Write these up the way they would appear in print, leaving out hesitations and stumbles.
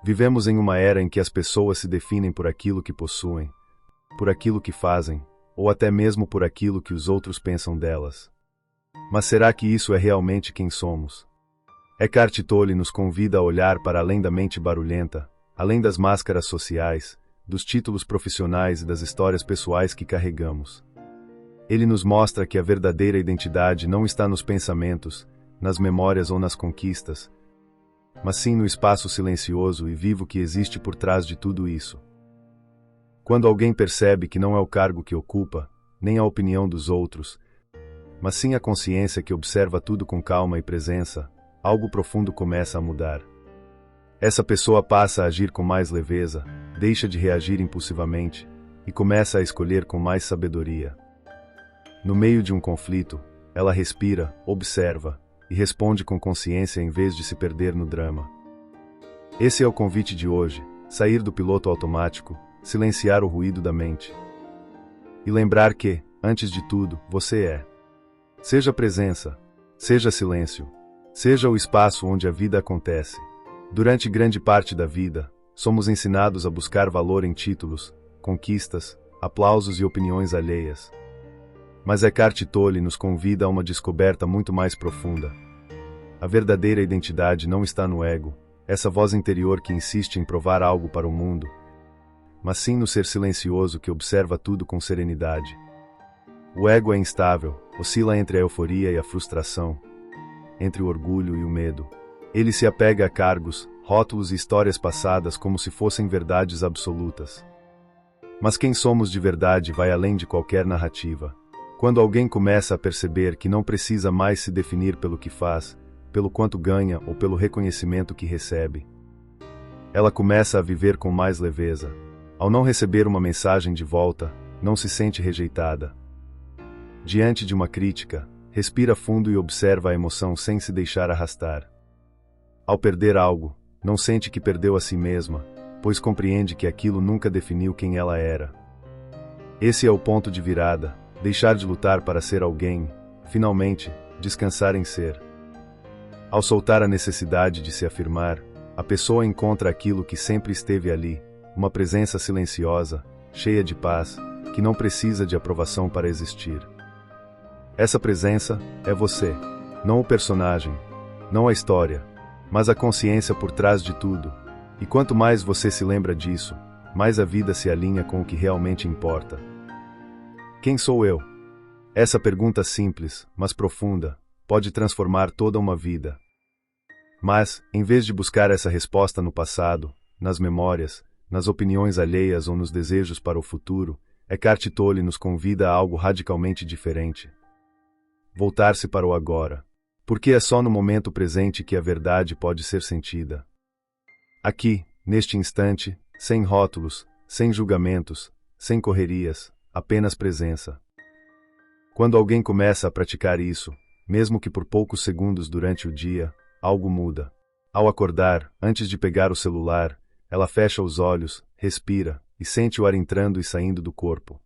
Vivemos em uma era em que as pessoas se definem por aquilo que possuem, por aquilo que fazem, ou até mesmo por aquilo que os outros pensam delas. Mas será que isso é realmente quem somos? Eckhart Tolle nos convida a olhar para além da mente barulhenta, além das máscaras sociais, dos títulos profissionais e das histórias pessoais que carregamos. Ele nos mostra que a verdadeira identidade não está nos pensamentos, nas memórias ou nas conquistas, mas sim no espaço silencioso e vivo que existe por trás de tudo isso. Quando alguém percebe que não é o cargo que ocupa, nem a opinião dos outros, mas sim a consciência que observa tudo com calma e presença, algo profundo começa a mudar. Essa pessoa passa a agir com mais leveza, deixa de reagir impulsivamente, e começa a escolher com mais sabedoria. No meio de um conflito, ela respira, observa, e responde com consciência em vez de se perder no drama. Esse é o convite de hoje: sair do piloto automático, silenciar o ruído da mente. E lembrar que, antes de tudo, você é. Seja presença, seja silêncio, seja o espaço onde a vida acontece. Durante grande parte da vida, somos ensinados a buscar valor em títulos, conquistas, aplausos e opiniões alheias. Mas Eckhart Tolle nos convida a uma descoberta muito mais profunda. A verdadeira identidade não está no ego, essa voz interior que insiste em provar algo para o mundo, mas sim no ser silencioso que observa tudo com serenidade. O ego é instável, oscila entre a euforia e a frustração, entre o orgulho e o medo. Ele se apega a cargos, rótulos e histórias passadas como se fossem verdades absolutas. Mas quem somos de verdade vai além de qualquer narrativa. Quando alguém começa a perceber que não precisa mais se definir pelo que faz, pelo quanto ganha ou pelo reconhecimento que recebe, ela começa a viver com mais leveza. Ao não receber uma mensagem de volta, não se sente rejeitada. Diante de uma crítica, respira fundo e observa a emoção sem se deixar arrastar. Ao perder algo, não sente que perdeu a si mesma, pois compreende que aquilo nunca definiu quem ela era. Esse é o ponto de virada. Deixar de lutar para ser alguém, finalmente, descansar em ser. Ao soltar a necessidade de se afirmar, a pessoa encontra aquilo que sempre esteve ali, uma presença silenciosa, cheia de paz, que não precisa de aprovação para existir. Essa presença é você, não o personagem, não a história, mas a consciência por trás de tudo, e quanto mais você se lembra disso, mais a vida se alinha com o que realmente importa. Quem sou eu? Essa pergunta simples, mas profunda, pode transformar toda uma vida. Mas, em vez de buscar essa resposta no passado, nas memórias, nas opiniões alheias ou nos desejos para o futuro, Eckhart Tolle nos convida a algo radicalmente diferente. Voltar-se para o agora. Porque é só no momento presente que a verdade pode ser sentida. Aqui, neste instante, sem rótulos, sem julgamentos, sem correrias, apenas presença. Quando alguém começa a praticar isso, mesmo que por poucos segundos durante o dia, algo muda. Ao acordar, antes de pegar o celular, ela fecha os olhos, respira, e sente o ar entrando e saindo do corpo.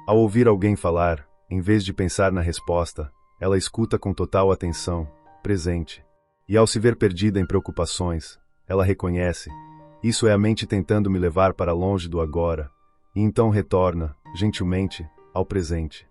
Ao ouvir alguém falar, em vez de pensar na resposta, ela escuta com total atenção, presente. E ao se ver perdida em preocupações, ela reconhece: isso é a mente tentando me levar para longe do agora, e então retorna, gentilmente, ao presente.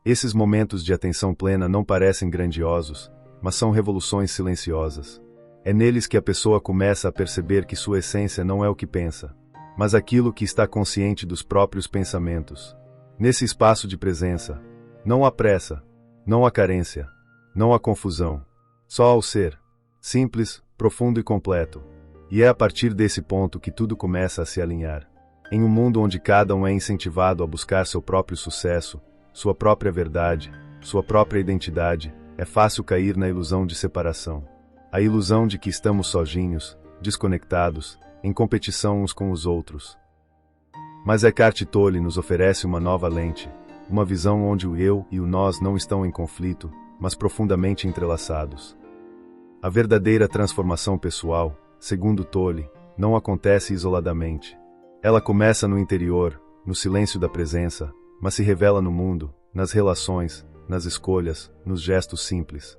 Esses momentos de atenção plena não parecem grandiosos, mas são revoluções silenciosas. É neles que a pessoa começa a perceber que sua essência não é o que pensa, mas aquilo que está consciente dos próprios pensamentos. Nesse espaço de presença, não há pressa, não há carência, não há confusão. Só há o ser, simples, profundo e completo. E é a partir desse ponto que tudo começa a se alinhar. Em um mundo onde cada um é incentivado a buscar seu próprio sucesso, sua própria verdade, sua própria identidade, é fácil cair na ilusão de separação. A ilusão de que estamos sozinhos, desconectados, em competição uns com os outros. Mas Eckhart Tolle nos oferece uma nova lente, uma visão onde o eu e o nós não estão em conflito, mas profundamente entrelaçados. A verdadeira transformação pessoal, segundo Tolle, não acontece isoladamente. Ela começa no interior, no silêncio da presença, mas se revela no mundo, nas relações, nas escolhas, nos gestos simples.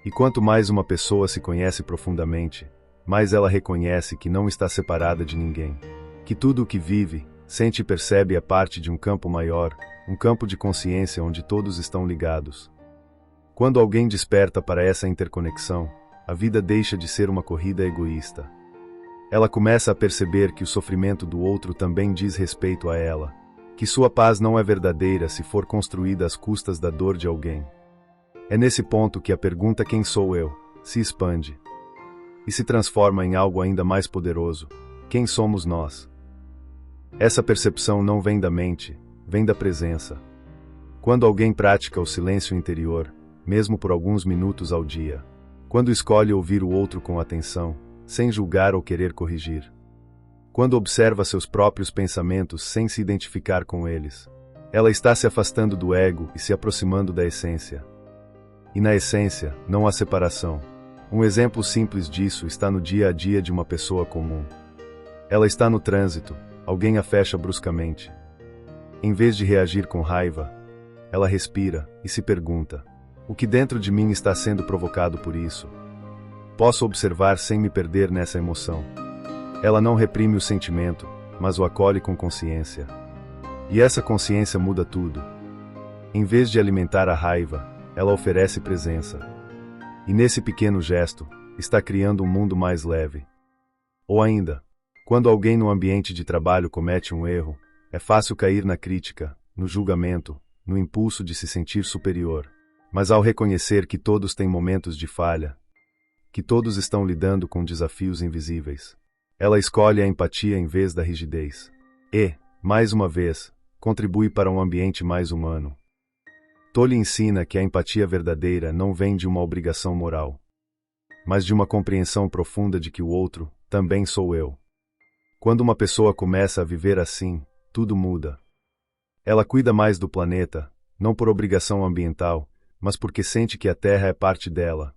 E quanto mais uma pessoa se conhece profundamente, mais ela reconhece que não está separada de ninguém. Que tudo o que vive, sente e percebe é parte de um campo maior, um campo de consciência onde todos estão ligados. Quando alguém desperta para essa interconexão, a vida deixa de ser uma corrida egoísta. Ela começa a perceber que o sofrimento do outro também diz respeito a ela, que sua paz não é verdadeira se for construída às custas da dor de alguém. É nesse ponto que a pergunta "quem sou eu?" se expande e se transforma em algo ainda mais poderoso: quem somos nós? Essa percepção não vem da mente, vem da presença. Quando alguém pratica o silêncio interior, mesmo por alguns minutos ao dia, quando escolhe ouvir o outro com atenção, sem julgar ou querer corrigir, quando observa seus próprios pensamentos sem se identificar com eles, ela está se afastando do ego e se aproximando da essência. E na essência, não há separação. Um exemplo simples disso está no dia a dia de uma pessoa comum. Ela está no trânsito, alguém a fecha bruscamente. Em vez de reagir com raiva, ela respira e se pergunta: o que dentro de mim está sendo provocado por isso? Posso observar sem me perder nessa emoção. Ela não reprime o sentimento, mas o acolhe com consciência. E essa consciência muda tudo. Em vez de alimentar a raiva, ela oferece presença. E nesse pequeno gesto, está criando um mundo mais leve. Ou ainda, quando alguém no ambiente de trabalho comete um erro, é fácil cair na crítica, no julgamento, no impulso de se sentir superior. Mas ao reconhecer que todos têm momentos de falha, que todos estão lidando com desafios invisíveis, ela escolhe a empatia em vez da rigidez. E, mais uma vez, contribui para um ambiente mais humano. Tolle ensina que a empatia verdadeira não vem de uma obrigação moral, mas de uma compreensão profunda de que o outro também sou eu. Quando uma pessoa começa a viver assim, tudo muda. Ela cuida mais do planeta, não por obrigação ambiental, mas porque sente que a Terra é parte dela.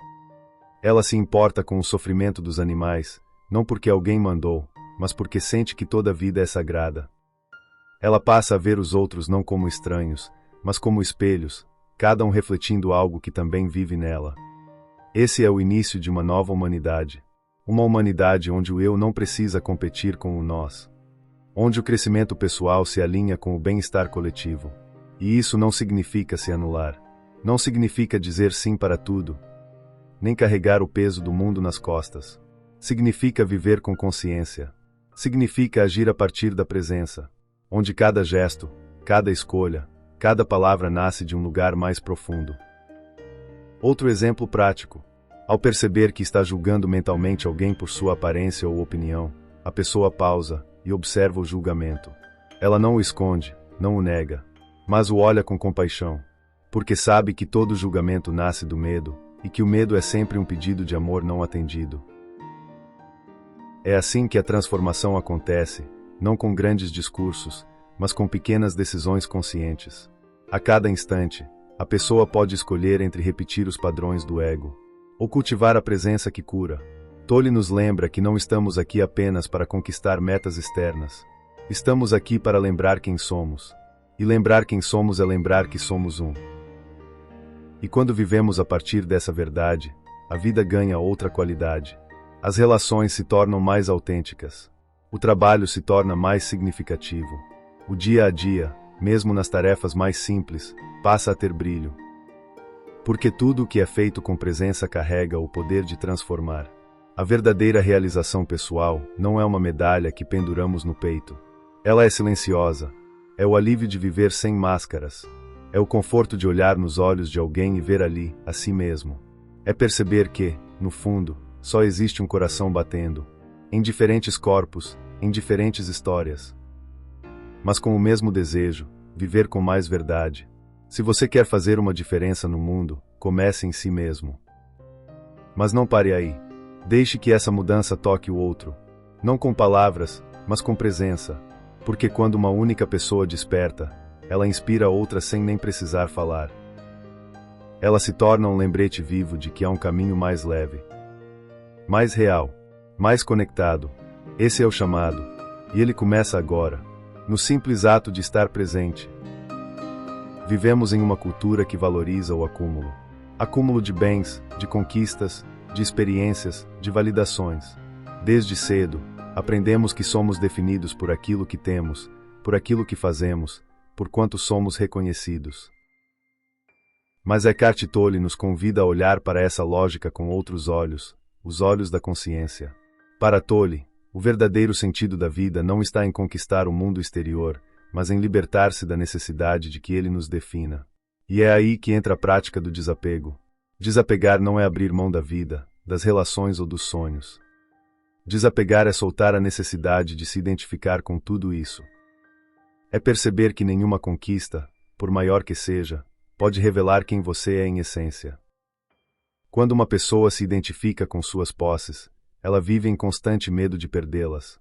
Ela se importa com o sofrimento dos animais, não porque alguém mandou, mas porque sente que toda vida é sagrada. Ela passa a ver os outros não como estranhos, mas como espelhos, cada um refletindo algo que também vive nela. Esse é o início de uma nova humanidade. Uma humanidade onde o eu não precisa competir com o nós. Onde o crescimento pessoal se alinha com o bem-estar coletivo. E isso não significa se anular. Não significa dizer sim para tudo, nem carregar o peso do mundo nas costas. Significa viver com consciência. Significa agir a partir da presença, onde cada gesto, cada escolha, cada palavra nasce de um lugar mais profundo. Outro exemplo prático. Ao perceber que está julgando mentalmente alguém por sua aparência ou opinião, a pessoa pausa e observa o julgamento. Ela não o esconde, não o nega, mas o olha com compaixão, porque sabe que todo julgamento nasce do medo, e que o medo é sempre um pedido de amor não atendido. É assim que a transformação acontece, não com grandes discursos, mas com pequenas decisões conscientes. A cada instante, a pessoa pode escolher entre repetir os padrões do ego, ou cultivar a presença que cura. Tolle nos lembra que não estamos aqui apenas para conquistar metas externas. Estamos aqui para lembrar quem somos. E lembrar quem somos é lembrar que somos um. E quando vivemos a partir dessa verdade, a vida ganha outra qualidade. As relações se tornam mais autênticas. O trabalho se torna mais significativo. O dia a dia, mesmo nas tarefas mais simples, passa a ter brilho. Porque tudo o que é feito com presença carrega o poder de transformar. A verdadeira realização pessoal não é uma medalha que penduramos no peito. Ela é silenciosa. É o alívio de viver sem máscaras. É o conforto de olhar nos olhos de alguém e ver ali, a si mesmo. É perceber que, no fundo, só existe um coração batendo, em diferentes corpos, em diferentes histórias, mas com o mesmo desejo, viver com mais verdade. Se você quer fazer uma diferença no mundo, comece em si mesmo. Mas não pare aí. Deixe que essa mudança toque o outro, não com palavras, mas com presença, porque quando uma única pessoa desperta, ela inspira outra sem nem precisar falar. Ela se torna um lembrete vivo de que há um caminho mais leve, mais real, mais conectado. Esse é o chamado, e ele começa agora, no simples ato de estar presente. Vivemos em uma cultura que valoriza o acúmulo. Acúmulo de bens, de conquistas, de experiências, de validações. Desde cedo, aprendemos que somos definidos por aquilo que temos, por aquilo que fazemos, por quanto somos reconhecidos. Mas Eckhart Tolle nos convida a olhar para essa lógica com outros olhos, os olhos da consciência. Para Tolle, o verdadeiro sentido da vida não está em conquistar o mundo exterior, mas em libertar-se da necessidade de que ele nos defina. E é aí que entra a prática do desapego. Desapegar não é abrir mão da vida, das relações ou dos sonhos. Desapegar é soltar a necessidade de se identificar com tudo isso. É perceber que nenhuma conquista, por maior que seja, pode revelar quem você é em essência. Quando uma pessoa se identifica com suas posses, ela vive em constante medo de perdê-las.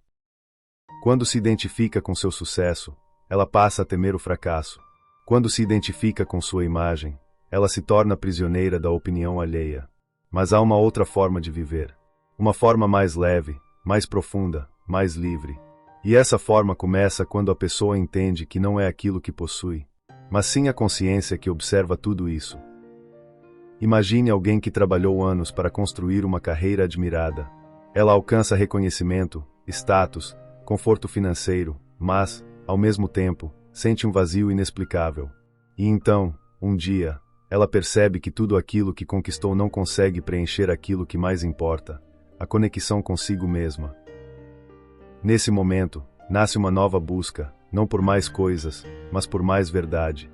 Quando se identifica com seu sucesso, ela passa a temer o fracasso. Quando se identifica com sua imagem, ela se torna prisioneira da opinião alheia. Mas há uma outra forma de viver. Uma forma mais leve, mais profunda, mais livre. E essa forma começa quando a pessoa entende que não é aquilo que possui, mas sim a consciência que observa tudo isso. Imagine alguém que trabalhou anos para construir uma carreira admirada. Ela alcança reconhecimento, status, conforto financeiro, mas, ao mesmo tempo, sente um vazio inexplicável. E então, um dia, ela percebe que tudo aquilo que conquistou não consegue preencher aquilo que mais importa, a conexão consigo mesma. Nesse momento, nasce uma nova busca, não por mais coisas, mas por mais verdade.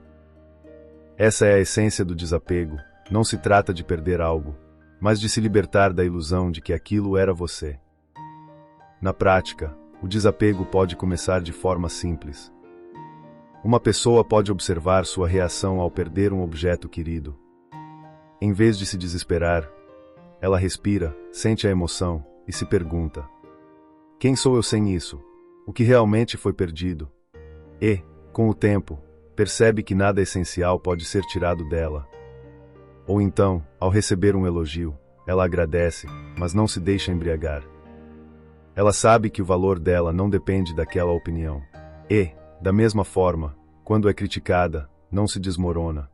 Essa é a essência do desapego. Não se trata de perder algo, mas de se libertar da ilusão de que aquilo era você. Na prática, o desapego pode começar de forma simples. Uma pessoa pode observar sua reação ao perder um objeto querido. Em vez de se desesperar, ela respira, sente a emoção e se pergunta: quem sou eu sem isso? O que realmente foi perdido? E, com o tempo, percebe que nada essencial pode ser tirado dela. Ou então, ao receber um elogio, ela agradece, mas não se deixa embriagar. Ela sabe que o valor dela não depende daquela opinião. E, da mesma forma, quando é criticada, não se desmorona.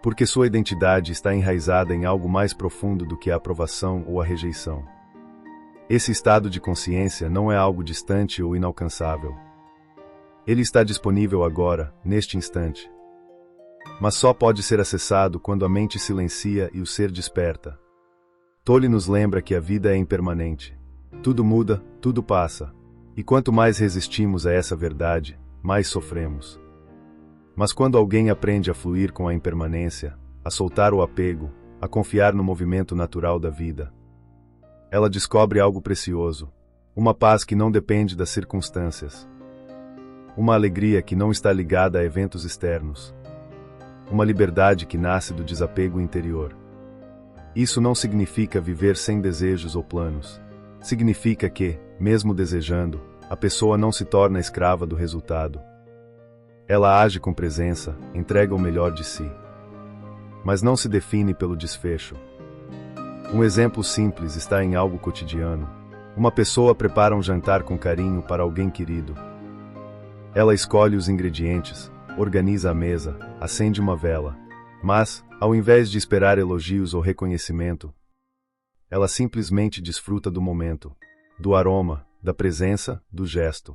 Porque sua identidade está enraizada em algo mais profundo do que a aprovação ou a rejeição. Esse estado de consciência não é algo distante ou inalcançável. Ele está disponível agora, neste instante. Mas só pode ser acessado quando a mente silencia e o ser desperta. Tolle nos lembra que a vida é impermanente. Tudo muda, tudo passa. E quanto mais resistimos a essa verdade, mais sofremos. Mas quando alguém aprende a fluir com a impermanência, a soltar o apego, a confiar no movimento natural da vida, ela descobre algo precioso, uma paz que não depende das circunstâncias, uma alegria que não está ligada a eventos externos, uma liberdade que nasce do desapego interior. Isso não significa viver sem desejos ou planos. Significa que, mesmo desejando, a pessoa não se torna escrava do resultado. Ela age com presença, entrega o melhor de si. Mas não se define pelo desfecho. Um exemplo simples está em algo cotidiano. Uma pessoa prepara um jantar com carinho para alguém querido. Ela escolhe os ingredientes, organiza a mesa, acende uma vela. Mas, ao invés de esperar elogios ou reconhecimento, ela simplesmente desfruta do momento, do aroma, da presença, do gesto.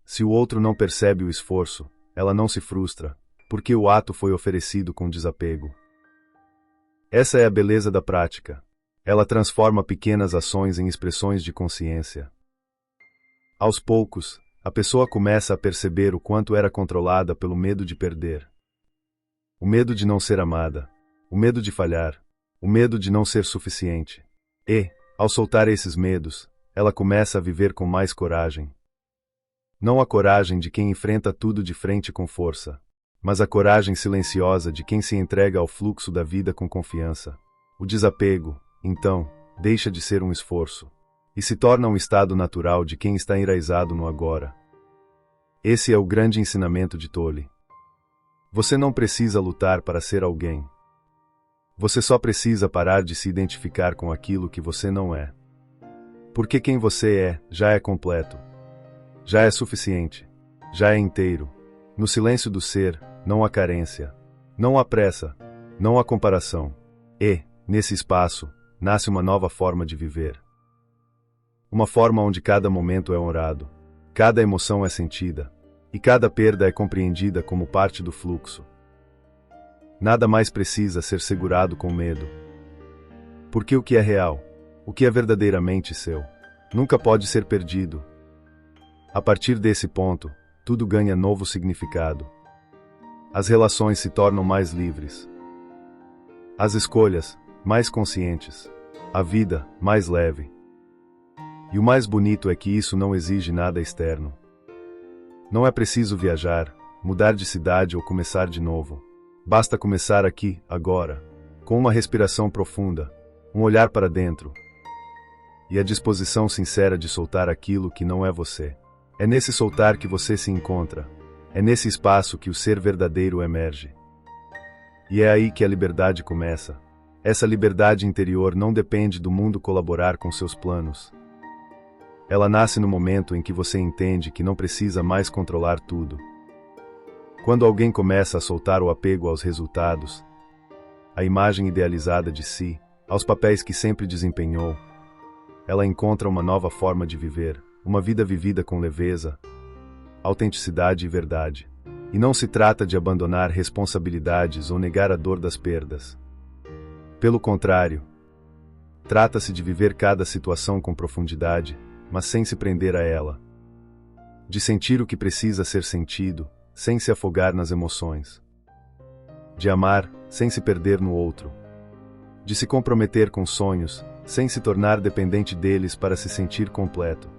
Se o outro não percebe o esforço, ela não se frustra, porque o ato foi oferecido com desapego. Essa é a beleza da prática. Ela transforma pequenas ações em expressões de consciência. Aos poucos, a pessoa começa a perceber o quanto era controlada pelo medo de perder. O medo de não ser amada, o medo de falhar, o medo de não ser suficiente. E, ao soltar esses medos, ela começa a viver com mais coragem. Não a coragem de quem enfrenta tudo de frente com força, mas a coragem silenciosa de quem se entrega ao fluxo da vida com confiança. O desapego, então, deixa de ser um esforço, e se torna um estado natural de quem está enraizado no agora. Esse é o grande ensinamento de Tolle. Você não precisa lutar para ser alguém. Você só precisa parar de se identificar com aquilo que você não é. Porque quem você é, já é completo. Já é suficiente. Já é inteiro. No silêncio do ser, não há carência. Não há pressa. Não há comparação. E, nesse espaço, nasce uma nova forma de viver. Uma forma onde cada momento é honrado, cada emoção é sentida, e cada perda é compreendida como parte do fluxo. Nada mais precisa ser segurado com medo. Porque o que é real, o que é verdadeiramente seu, nunca pode ser perdido. A partir desse ponto, tudo ganha novo significado. As relações se tornam mais livres. As escolhas, mais conscientes. A vida, mais leve. E o mais bonito é que isso não exige nada externo. Não é preciso viajar, mudar de cidade ou começar de novo. Basta começar aqui, agora, com uma respiração profunda, um olhar para dentro e a disposição sincera de soltar aquilo que não é você. É nesse soltar que você se encontra. É nesse espaço que o ser verdadeiro emerge. E é aí que a liberdade começa. Essa liberdade interior não depende do mundo colaborar com seus planos. Ela nasce no momento em que você entende que não precisa mais controlar tudo. Quando alguém começa a soltar o apego aos resultados, a imagem idealizada de si, aos papéis que sempre desempenhou, ela encontra uma nova forma de viver, uma vida vivida com leveza, autenticidade e verdade. E não se trata de abandonar responsabilidades ou negar a dor das perdas. Pelo contrário, trata-se de viver cada situação com profundidade, mas sem se prender a ela. De sentir o que precisa ser sentido, sem se afogar nas emoções. De amar, sem se perder no outro. De se comprometer com sonhos, sem se tornar dependente deles para se sentir completo.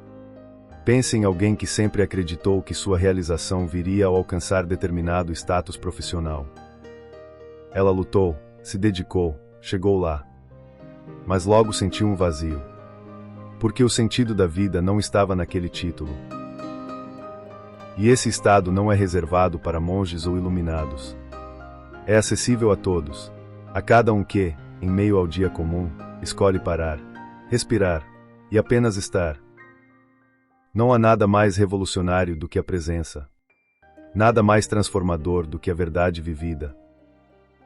Pense em alguém que sempre acreditou que sua realização viria ao alcançar determinado status profissional. Ela lutou, se dedicou, chegou lá. Mas logo sentiu um vazio. Porque o sentido da vida não estava naquele título. E esse estado não é reservado para monges ou iluminados. É acessível a todos, a cada um que, em meio ao dia comum, escolhe parar, respirar e apenas estar. Não há nada mais revolucionário do que a presença. Nada mais transformador do que a verdade vivida.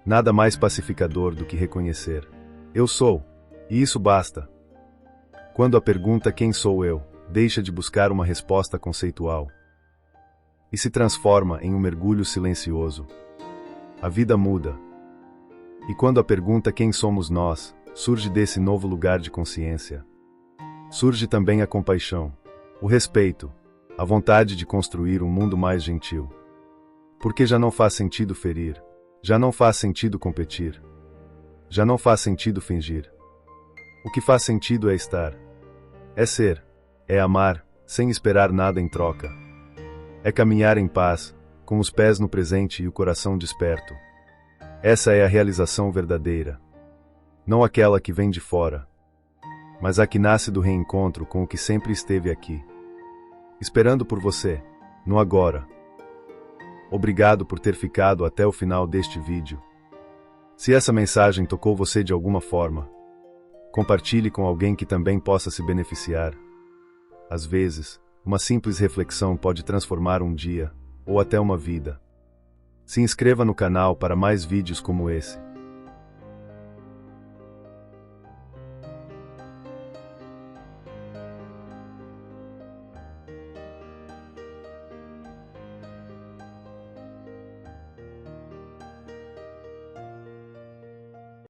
Nada mais pacificador do que reconhecer: eu sou, e isso basta. Quando a pergunta "quem sou eu?" deixa de buscar uma resposta conceitual e se transforma em um mergulho silencioso, a vida muda. E quando a pergunta "quem somos nós?" surge desse novo lugar de consciência, surge também a compaixão, o respeito, a vontade de construir um mundo mais gentil. Porque já não faz sentido ferir, já não faz sentido competir, já não faz sentido fingir. O que faz sentido é estar, é ser, é amar, sem esperar nada em troca. É caminhar em paz, com os pés no presente e o coração desperto. Essa é a realização verdadeira. Não aquela que vem de fora, mas a que nasce do reencontro com o que sempre esteve aqui, esperando por você, no agora. Obrigado por ter ficado até o final deste vídeo. Se essa mensagem tocou você de alguma forma, compartilhe com alguém que também possa se beneficiar. Às vezes, uma simples reflexão pode transformar um dia, ou até uma vida. Se inscreva no canal para mais vídeos como esse.